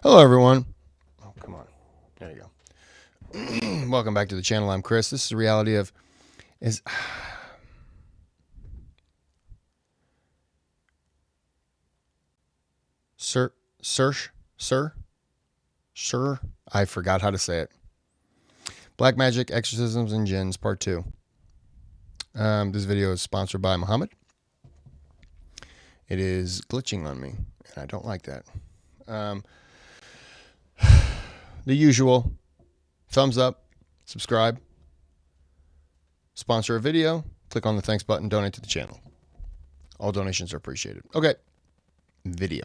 Hello, everyone. Oh, come on. There you go. Welcome back to the channel. I'm Kris. This is the reality of Sihr. I forgot how to say it. Black Magic, Exorcisms, and Jinns, Part 2. This video is sponsored by Mohamad. It is glitching on me, and I don't like that. The usual. Thumbs up, subscribe, sponsor a video, click on the thanks button, donate to the channel. All donations are appreciated. Okay, video.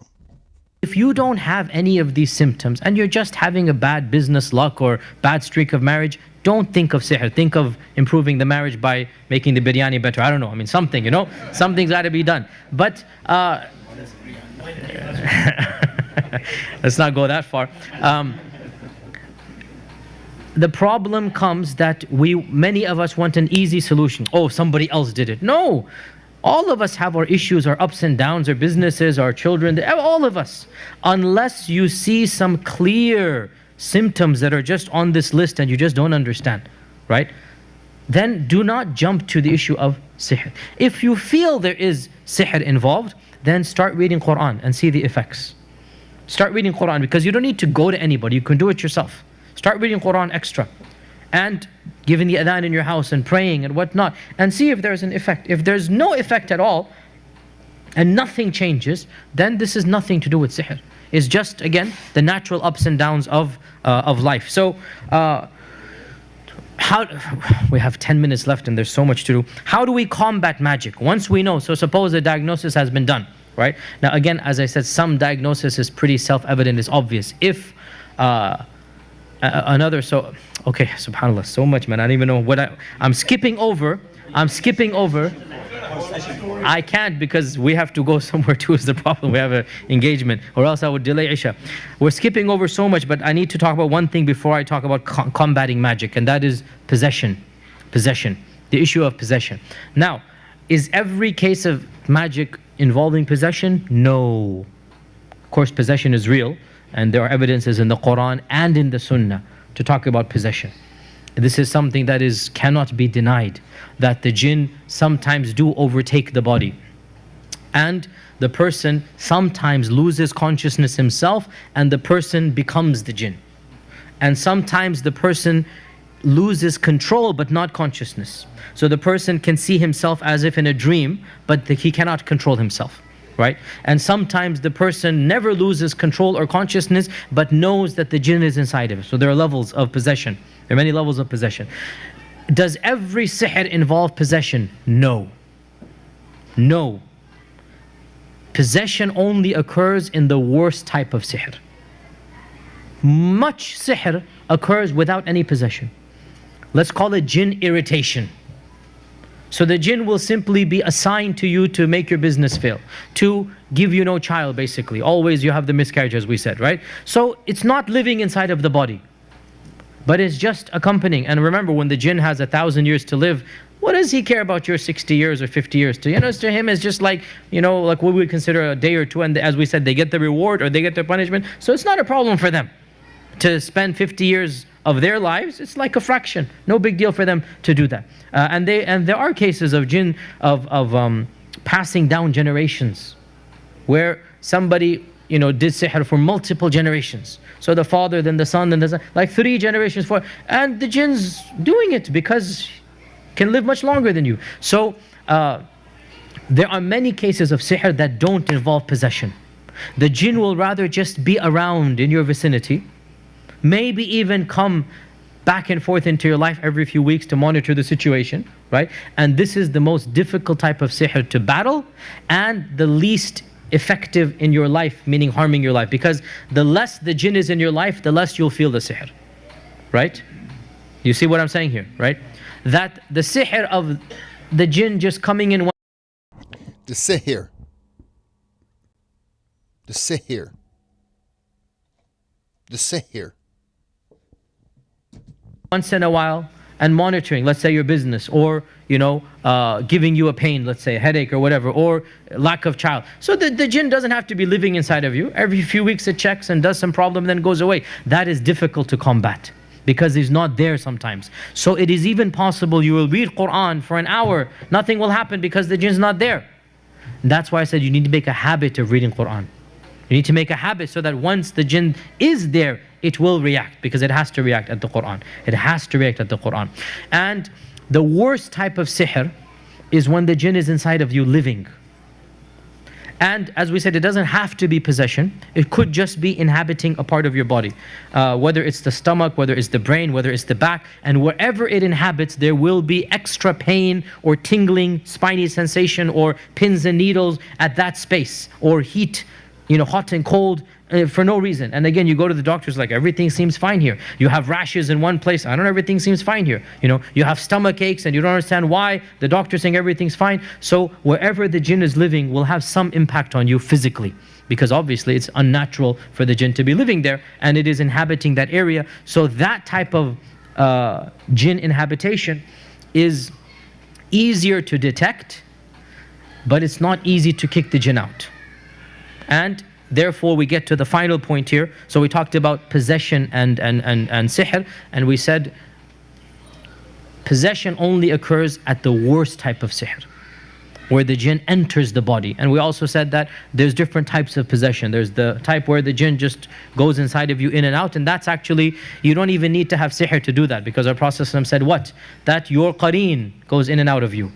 If you don't have any of these symptoms and you're just having a bad business luck or bad streak of marriage, don't think of sihr. Think of improving the marriage by making the biryani better. I don't know. I mean, something, something's got to be done. But let's not go that far. The problem comes that many of us want an easy solution. Oh, somebody else did it. No. All of us have our issues, our ups and downs, our businesses, our children, all of us. Unless you see some clear symptoms that are just on this list and you just don't understand, right? Then do not jump to the issue of sihr. If you feel there is sihr involved, then start reading Quran and see the effects. Start reading Quran because you don't need to go to anybody. You can do it yourself. Start reading Quran extra and giving the adhan in your house and praying and whatnot and see if there's an effect. If there's no effect at all and nothing changes, then this is nothing to do with sihr. It's just, again, the natural ups and downs of life. So we have 10 minutes left and there's so much to do. How do we combat magic? Once we know, so suppose a diagnosis has been done, right? Now again, as I said, some diagnosis is pretty self-evident, it's obvious. If okay, subhanAllah, so much, man. I don't even know what I'm skipping over. I can't because we have to go somewhere too is the problem. We have an engagement or else I would delay Isha. We're skipping over so much, but I need to talk about one thing before I talk about combating magic, and that is possession. Possession, the issue of possession. Now, is every case of magic involving possession? No. Of course, possession is real. And there are evidences in the Quran and in the Sunnah to talk about possession. This is something that cannot be denied, that the jinn sometimes do overtake the body. And the person sometimes loses consciousness himself and the person becomes the jinn. And sometimes the person loses control but not consciousness. So the person can see himself as if in a dream, but he cannot control himself. Right? And sometimes the person never loses control or consciousness but knows that the jinn is inside of it. So there are levels of possession. There are many levels of possession. Does every sihr involve possession? No. No. Possession only occurs in the worst type of sihr. Much sihr occurs without any possession. Let's call it jinn irritation. So the jinn will simply be assigned to you to make your business fail, to give you no child basically. Always you have the miscarriage as we said, right? So it's not living inside of the body, but it's just accompanying. And remember, when the jinn has 1,000 years to live, what does he care about your 60 years or 50 years? To him it's just like, like what we would consider a day or two, and as we said, they get the reward or they get their punishment. So it's not a problem for them to spend 50 years of their lives. It's like a fraction. No big deal for them to do that. And there are cases of jinn of passing down generations, where somebody did sihr for multiple generations. So the father, then the son, then the son, like 3 generations, 4, and the jinn's doing it because can live much longer than you. So there are many cases of sihr that don't involve possession. The jinn will rather just be around in your vicinity, maybe even come back and forth into your life every few weeks to monitor the situation, right? And this is the most difficult type of sihr to battle and the least effective in your life, meaning harming your life, because the less the jinn is in your life, the less you'll feel the sihr, right? You see what I'm saying here, right? That the sihr of the jinn just coming in The sihr. The sihr. The sihr. once in a while, and monitoring, let's say your business, or giving you a pain, let's say a headache or whatever, or lack of child. So the jinn doesn't have to be living inside of you. Every few weeks it checks and does some problem, then goes away. That is difficult to combat because he's not there sometimes. So it is even possible you will read Quran for an hour, nothing will happen because the jinn's not there. That's why I said you need to make a habit of reading Quran. You need to make a habit so that once the jinn is there, it will react, because it has to react at the Quran. It has to react at the Quran. And the worst type of sihr is when the jinn is inside of you living. And as we said, it doesn't have to be possession. It could just be inhabiting a part of your body. Whether it's the stomach, whether it's the brain, whether it's the back. And wherever it inhabits, there will be extra pain or tingling, spiny sensation, or pins and needles at that space. Or heat, hot and cold, for no reason. And again, you go to the doctors, like, everything seems fine here. You have rashes in one place, I don't know, everything seems fine here. You have stomach aches and you don't understand why. The doctor's saying everything's fine. So wherever the jinn is living will have some impact on you physically, because obviously it's unnatural for the jinn to be living there, and it is inhabiting that area. So that type of jinn inhabitation is easier to detect, but it's not easy to kick the jinn out. And therefore we get to the final point here. So we talked about possession and sihr, and we said possession only occurs at the worst type of sihr, where the jinn enters the body. And we also said that there's different types of possession. There's the type where the jinn just goes inside of you in and out, and that's actually, you don't even need to have sihr to do that, because our Prophet said what? That your qareen goes in and out of you.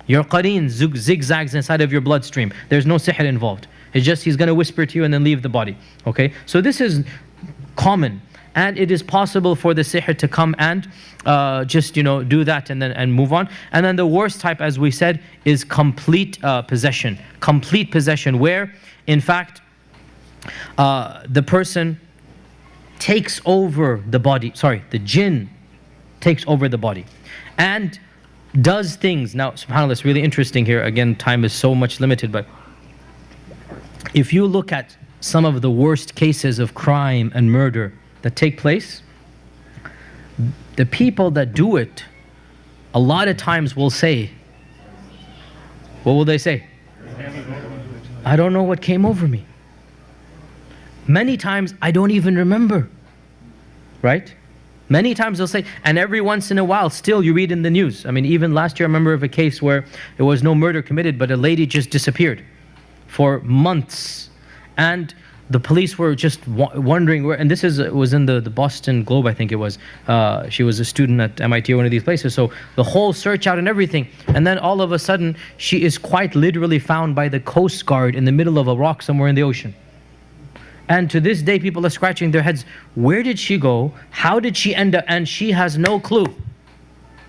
Your qareen zigzags inside of your bloodstream. There's no sihr involved. It's just he's going to whisper to you and then leave the body. Okay, so this is common, and it is possible for the sihr to come and just do that and move on. And then the worst type, as we said, is complete possession. Complete possession, where in fact the person takes over the body. Sorry, the jinn takes over the body and does things. Now, subhanAllah, it's really interesting here. Again, time is so much limited, but if you look at some of the worst cases of crime and murder that take place, the people that do it a lot of times will say, what will they say? I don't know what came over me. Many times I don't even remember, right? Many times they'll say, and every once in a while still you read in the news. I mean, even last year I remember of a case where there was no murder committed, but a lady just disappeared for months, and the police were just wondering where. And this was in the Boston Globe, I think it was. She was a student at MIT or one of these places. So the whole search out and everything, and then all of a sudden she is quite literally found by the Coast Guard in the middle of a rock somewhere in the ocean. And to this day people are scratching their heads. Where did she go? How did she end up? And she has no clue.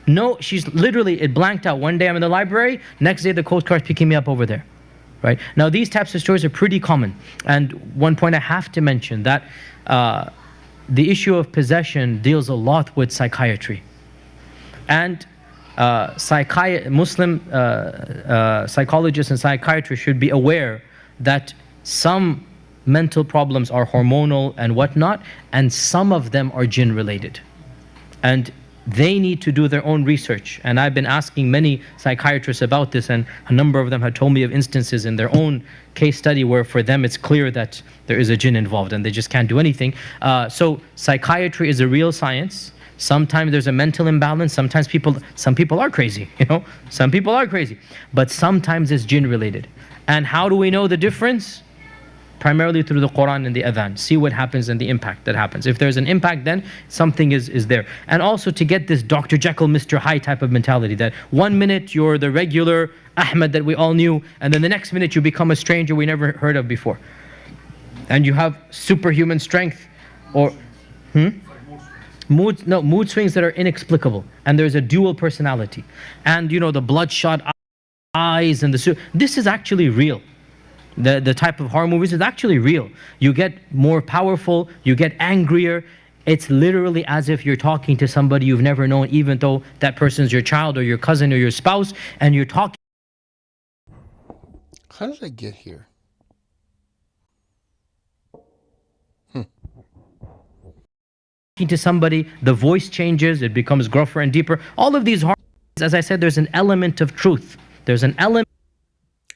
No, she's literally, it blanked out. One day I'm in the library, next day the Coast Guard's picking me up over there. Right? Now these types of stories are pretty common. And one point I have to mention, that the issue of possession deals a lot with psychiatry. And Muslim psychologists and psychiatrists should be aware that some mental problems are hormonal and whatnot, and some of them are jinn related. And they need to do their own research. And I've been asking many psychiatrists about this, and a number of them have told me of instances in their own case study where for them it's clear that there is a jinn involved and they just can't do anything. So psychiatry is a real science. Sometimes there's a mental imbalance. Sometimes some people are crazy, some people are crazy, but sometimes it's jinn related. And how do we know the difference? Primarily through the Quran and the Adhan. See what happens and the impact that happens. If there's an impact, then something is there. And also to get this Dr. Jekyll, Mr. Hyde type of mentality, that 1 minute you're the regular Ahmed that we all knew, and then the next minute you become a stranger we never heard of before. And you have superhuman strength, or mood swings that are inexplicable. And there's a dual personality. And the bloodshot eyes and this is actually real. The type of horror movies is actually real. You get more powerful, you get angrier. It's literally as if you're talking to somebody you've never known, even though that person's your child or your cousin or your spouse, and you're talking. How did I get here? to somebody, the voice changes, it becomes gruffer and deeper. All of these, as I said, there's an element of truth. There's an element.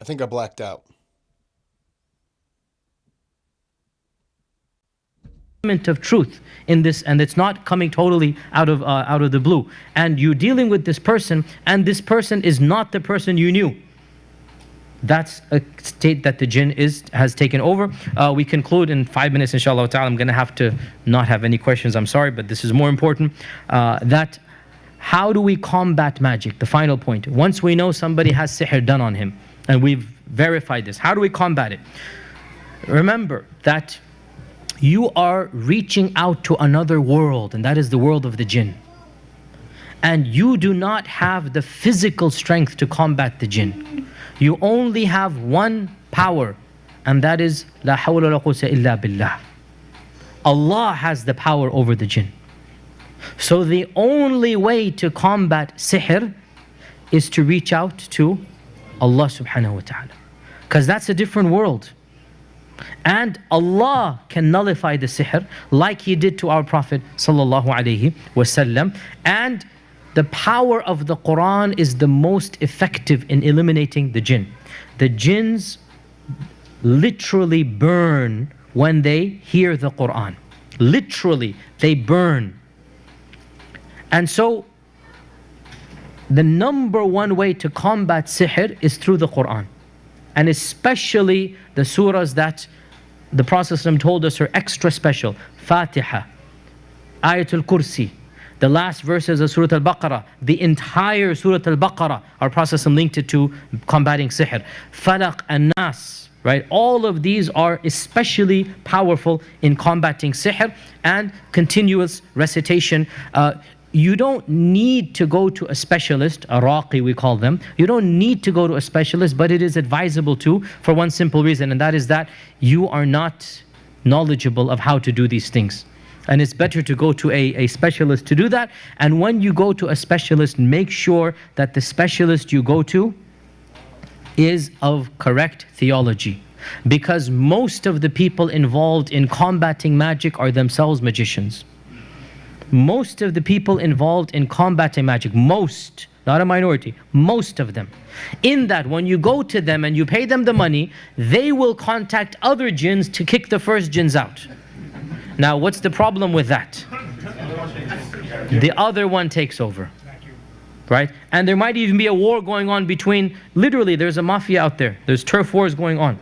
I think I blacked out. Of truth in this, and it's not coming totally out of the blue. And you're dealing with this person, and this person is not the person you knew. That's a state that the jinn has taken over. We conclude in 5 minutes, inshallah ta'ala. I'm going to have to not have any questions, I'm sorry, but this is more important. That how do we combat magic? The final point. Once we know somebody has sihr done on him, and we've verified this, how do we combat it? Remember that you are reaching out to another world, and that is the world of the jinn. And you do not have the physical strength to combat the jinn. You only have one power, and that is La hawla wa la quwwata illa billah. Allah has the power over the jinn. So the only way to combat sihr is to reach out to Allah subhanahu wa ta'ala. Because that's a different world. And Allah can nullify the sihr like He did to our Prophet sallallahu alaihi wasallam. And the power of the Quran is the most effective in eliminating the jinn. The jinns literally burn when they hear the Quran. Literally, they burn. And so, the number one way to combat sihr is through the Quran. And especially the surahs that the Prophet ﷺ told us are extra special. Fatiha, Ayatul Kursi, the last verses of Surah Al-Baqarah, the entire Surah Al-Baqarah, our Prophet ﷺ linked it to combating sihr. Falaq and Nas, right? All of these are especially powerful in combating sihr, and continuous recitation. You don't need to go to a specialist, a raqi we call them. You don't need to go to a specialist, but it is advisable to, for one simple reason, and that is that you are not knowledgeable of how to do these things. And it's better to go to a specialist to do that. And when you go to a specialist, make sure that the specialist you go to is of correct theology. Because most of the people involved in combating magic are themselves magicians. Most of the people involved in combating magic, most, not a minority, most of them, in that when you go to them and you pay them the money, they will contact other jinns to kick the first jinns out. Now, what's the problem with that? The other one takes over, right? And there might even be a war going on between, literally, there's a mafia out there. There's turf wars going on.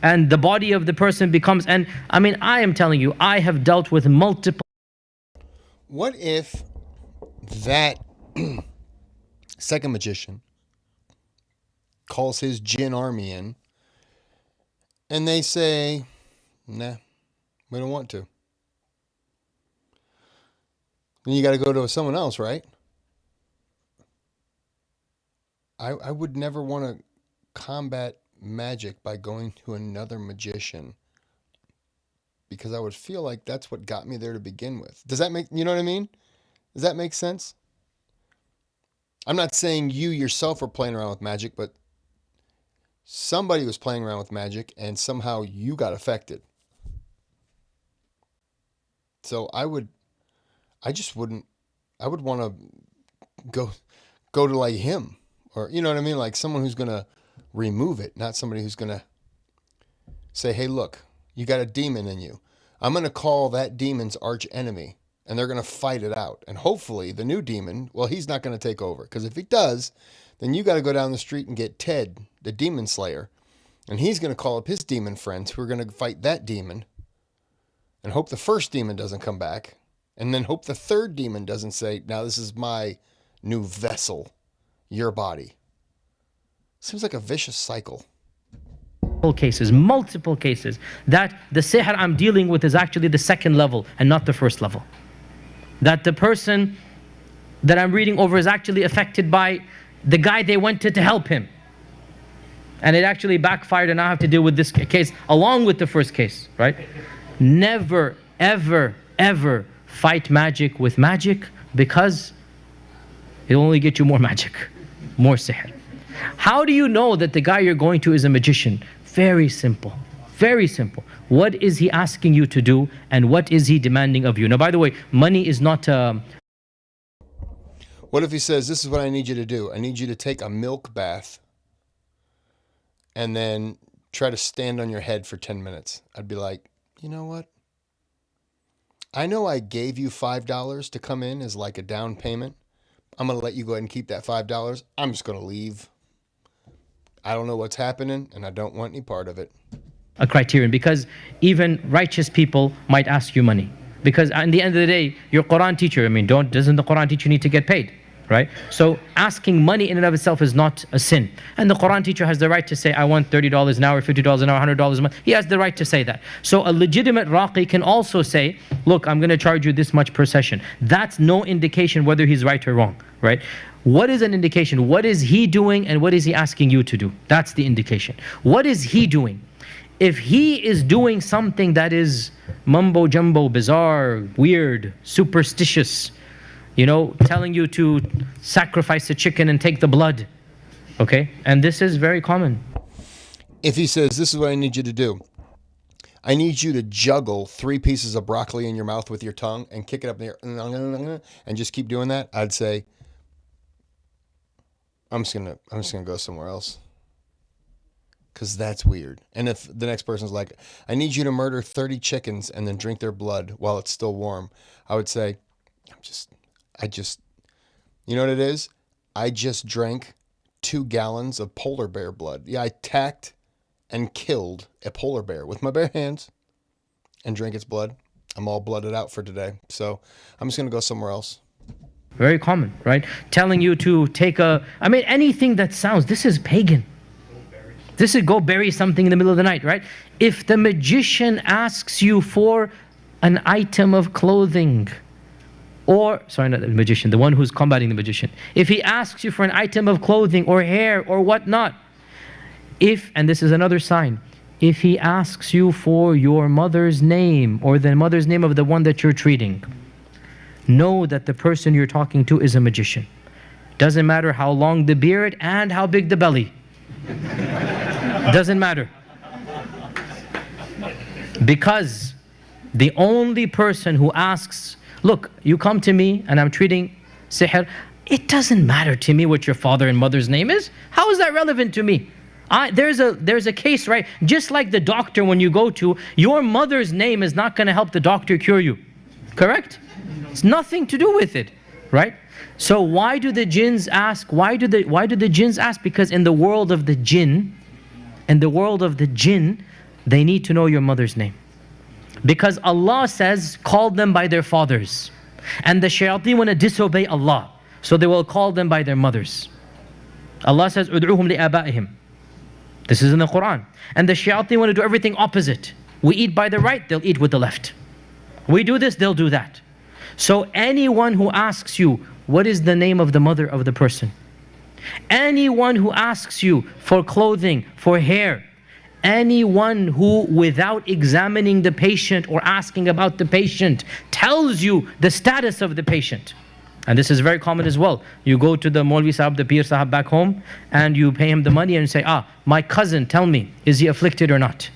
And the body of the person becomes, and I mean, I am telling you, I have dealt with multiple. What if that second magician calls his jinn army in and they say, nah, we don't want to? Then you got to go to someone else, right? I would never want to combat magic by going to another magician, because I would feel like that's what got me there to begin with. Does that make, you know what I mean? Does that make sense? I'm not saying you yourself are playing around with magic, but somebody was playing around with magic and somehow you got affected. So I would want to go to like him, or, you know what I mean? Like someone who's going to remove it, not somebody who's going to say, hey, look, you got a demon in you. I'm going to call that demon's arch enemy, and they're going to fight it out. And hopefully the new demon, well, he's not going to take over. Because if he does, then you got to go down the street and get Ted, the demon slayer. And he's going to call up his demon friends who are going to fight that demon. And hope the first demon doesn't come back. And then hope the third demon doesn't say, now this is my new vessel, your body. Seems like a vicious cycle. Multiple cases, that the sihr I'm dealing with is actually the second level and not the first level. That the person that I'm reading over is actually affected by the guy they went to help him. And it actually backfired, and I have to deal with this case along with the first case, right? Never, ever, ever fight magic with magic, because it'll only get you more magic, more sihr. How do you know that the guy you're going to is a magician? Very simple. Very simple. What is he asking you to do, and what is he demanding of you? Now, by the way, money is not... What if he says, this is what I need you to do. I need you to take a milk bath and then try to stand on your head for 10 minutes. I'd be like, you know what? I know I gave you $5 to come in as like a down payment. I'm going to let you go ahead and keep that $5. I'm just going to leave. I don't know what's happening, and I don't want any part of it. A criterion, because even righteous people might ask you money. Because at the end of the day, your Quran teacher, doesn't the Quran teacher need to get paid? Right? So asking money in and of itself is not a sin. And the Quran teacher has the right to say, I want $30 an hour, $50 an hour, $100 a month. He has the right to say that. So a legitimate raqi can also say, look, I'm going to charge you this much per session. That's no indication whether he's right or wrong. Right? What is an indication? What is he doing and what is he asking you to do? That's the indication. What is he doing? If he is doing something that is mumbo jumbo, bizarre, weird, superstitious, telling you to sacrifice a chicken and take the blood, okay? And this is very common. If he says, this is what I need you to do. I need you to juggle 3 pieces of broccoli in your mouth with your tongue and kick it up in the air and just keep doing that, I'd say, I'm just gonna go somewhere else. Because that's weird. And if the next person's like, I need you to murder 30 chickens and then drink their blood while it's still warm, I would say, you know what it is? I just drank 2 gallons of polar bear blood. Yeah, I attacked and killed a polar bear with my bare hands and drank its blood. I'm all blooded out for today. So I'm just going to go somewhere else. Very common, right? Telling you to take anything that sounds, this is pagan. This is go bury something in the middle of the night, right? If the magician asks you for an item of clothing, not the magician, the one who's combating the magician. If he asks you for an item of clothing or hair or whatnot, and this is another sign, if he asks you for your mother's name or the mother's name of the one that you're treating, know that the person you're talking to is a magician. Doesn't matter how long the beard and how big the belly. Doesn't matter. Because the only person who asks, look, you come to me and I'm treating sihr, it doesn't matter to me what your father and mother's name is. How is that relevant to me? There's a case, right? Just like the doctor when you go to, your mother's name is not going to help the doctor cure you. Correct? It's nothing to do with it, right? So why do the jinns ask? Why do the jinns ask? Because in the world of the jinn, they need to know your mother's name. Because Allah says, call them by their fathers. And the shayateen want to disobey Allah, so they will call them by their mothers. Allah says, ud'uhum li'aba'ihim. This is in the Quran. And the shayateen want to do everything opposite. We eat by the right, they'll eat with the left. We do this, they'll do that. So anyone who asks you, what is the name of the mother of the person? Anyone who asks you for clothing, for hair, anyone who without examining the patient or asking about the patient tells you the status of the patient. And this is very common as well. You go to the Maulvi Sahab, the Pir Sahab back home, and you pay him the money and you say, my cousin, tell me, is he afflicted or not?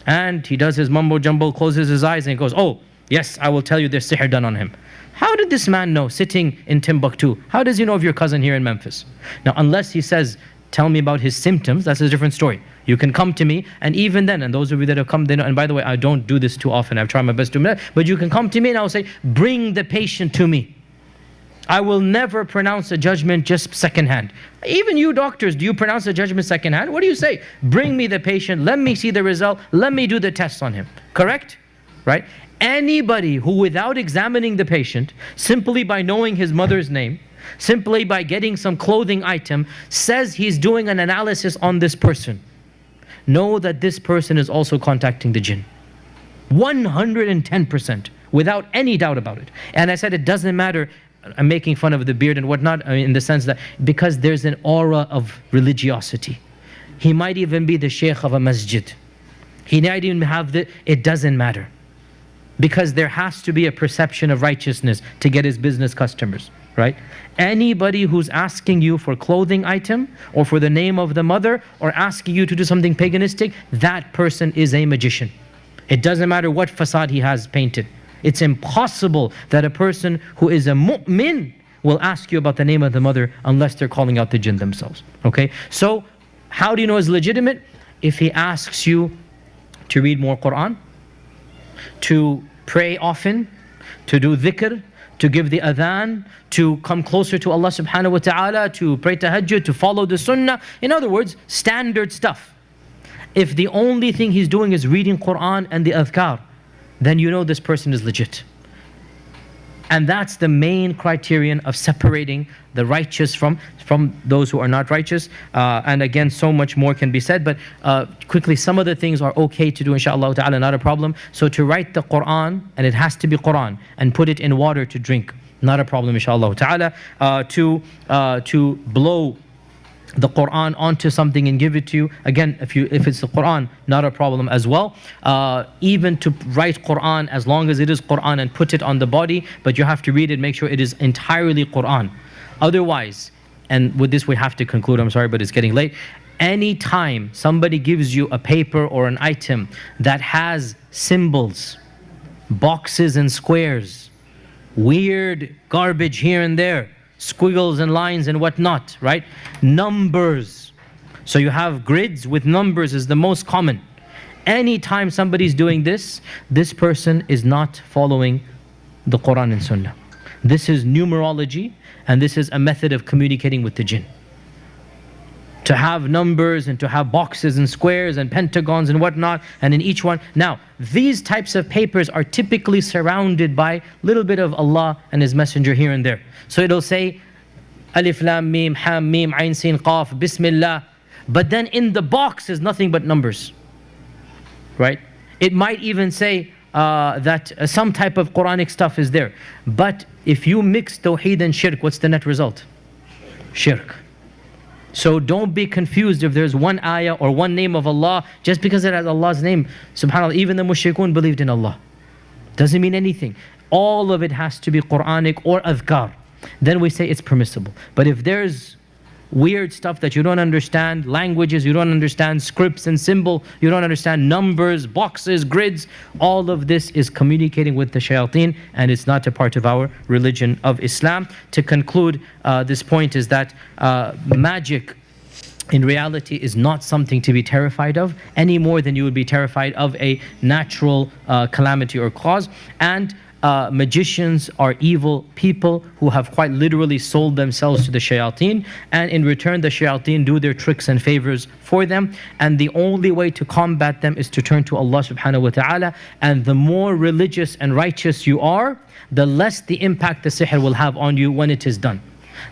And he does his mumbo jumbo, closes his eyes and he goes, oh, yes, I will tell you there's sihr done on him. How did this man know, sitting in Timbuktu? How does he know of your cousin here in Memphis? Now, unless he says, tell me about his symptoms, that's a different story. You can come to me, and even then, and those of you that have come, they know, and by the way, I don't do this too often, I've tried my best to do that, but you can come to me and I'll say, bring the patient to me. I will never pronounce a judgment just secondhand. Even you doctors, do you pronounce a judgment secondhand? What do you say? Bring me the patient, let me see the result, let me do the tests on him. Correct? Right? Anybody who without examining the patient, simply by knowing his mother's name, simply by getting some clothing item, says he's doing an analysis on this person, know that this person is also contacting the jinn. 110%, without any doubt about it. And I said it doesn't matter, I'm making fun of the beard and whatnot, in the sense that, because there's an aura of religiosity. He might even be the sheikh of a masjid. He might even have it doesn't matter. Because there has to be a perception of righteousness to get his business customers. right? Anybody who's asking you for clothing item or for the name of the mother or asking you to do something paganistic, that person is a magician. It doesn't matter what facade he has painted. It's impossible that a person who is a mu'min will ask you about the name of the mother unless they're calling out the jinn themselves. Okay? So, how do you know it's legitimate? If he asks you to read more Quran, to pray often, to do dhikr, to give the adhan, to come closer to Allah subhanahu wa ta'ala, to pray tahajjud, to follow the sunnah. In other words, standard stuff. If the only thing he's doing is reading Quran and the adhkar, then you know this person is legit. And that's the main criterion of separating the righteous from those who are not righteous. And again, so much more can be said, but quickly, some of the things are okay to do, inshaAllah ta'ala, not a problem. So to write the Quran, and it has to be Quran, and put it in water to drink, not a problem, inshaAllah ta'ala. To blow the Quran onto something and give it to you, again, if it's the Quran, not a problem as well. Even to write Quran, as long as it is Quran, and put it on the body, but you have to read it, make sure it is entirely Quran. Otherwise, and with this we have to conclude, I'm sorry, but it's getting late. Anytime somebody gives you a paper or an item that has symbols, boxes and squares, weird garbage here and there, squiggles and lines and whatnot, right? Numbers. So you have grids with numbers is the most common. Anytime somebody's doing this, this person is not following the Quran and Sunnah. This is numerology, and this is a method of communicating with the jinn. To have numbers and to have boxes and squares and pentagons and whatnot, and in each one. Now, these types of papers are typically surrounded by a little bit of Allah and His Messenger here and there. So it'll say, Alif Lam Mim, Ham Mim, Ain Sin Qaf, Bismillah. But then in the box is nothing but numbers. Right? It might even say that some type of Quranic stuff is there. But if you mix Tawheed and Shirk, what's the net result? Shirk. So don't be confused if there's one ayah or one name of Allah, just because it has Allah's name. SubhanAllah, even the mushrikun believed in Allah. Doesn't mean anything. All of it has to be Quranic or adhkar. Then we say it's permissible. But if there's weird stuff that you don't understand, languages you don't understand, scripts and symbol, you don't understand, numbers, boxes, grids, all of this is communicating with the shayateen, and it's not a part of our religion of Islam. To conclude this point is that magic in reality is not something to be terrified of any more than you would be terrified of a natural calamity or cause. And magicians are evil people who have quite literally sold themselves to the shayateen, and in return the shayateen do their tricks and favors for them, and the only way to combat them is to turn to Allah subhanahu wa ta'ala. And the more religious and righteous you are, the less the impact the sihr will have on you when it is done.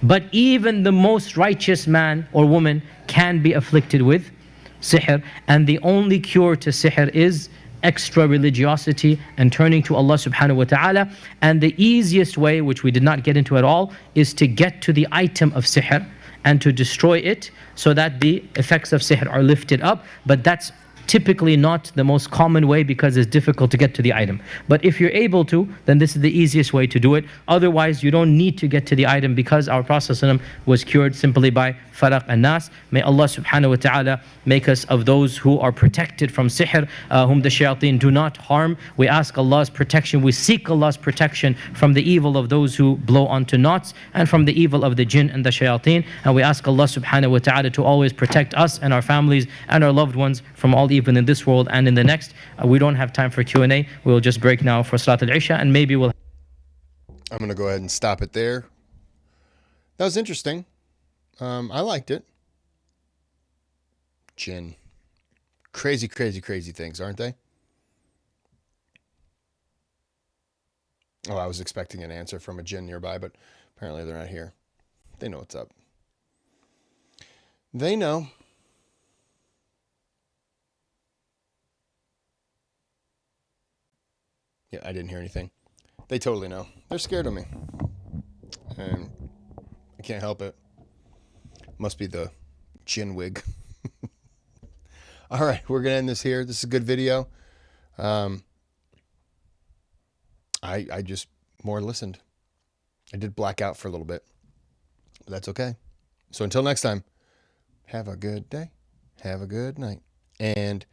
But even the most righteous man or woman can be afflicted with sihr, and the only cure to sihr is extra religiosity and turning to Allah subhanahu wa ta'ala. And the easiest way, which we did not get into at all, is to get to the item of sihr and to destroy it so that the effects of sihr are lifted up. But that's typically not the most common way because it's difficult to get to the item. But if you're able to, then this is the easiest way to do it. Otherwise, you don't need to get to the item because our Prophet ﷺ was cured simply by Falaq and Nas. May Allah subhanahu wa ta'ala make us of those who are protected from sihr, whom the shayateen do not harm. We ask Allah's protection, we seek Allah's protection from the evil of those who blow onto knots and from the evil of the jinn and the shayateen. And we ask Allah subhanahu wa ta'ala to always protect us and our families and our loved ones from all evil in this world and in the next. We don't have time for Q&A. We'll just break now for Salat al-Isha, and maybe we'll... I'm going to go ahead and stop it there. That was interesting. I liked it. Jinn. Crazy, crazy, crazy things, aren't they? Oh, I was expecting an answer from a jinn nearby, but apparently they're not here. They know what's up. They know. Yeah, I didn't hear anything. They totally know. They're scared of me. And I can't help it. Must be the jinn wig. All right, we're going to end this here. This is a good video. I just more listened. I did black out for a little bit, but that's okay. So until next time, have a good day. Have a good night. And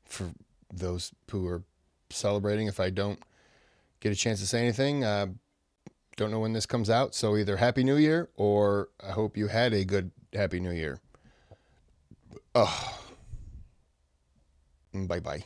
for those who are celebrating, if I don't get a chance to say anything, don't know when this comes out. So either Happy New Year or I hope you had a good Happy New Year. Oh, bye-bye.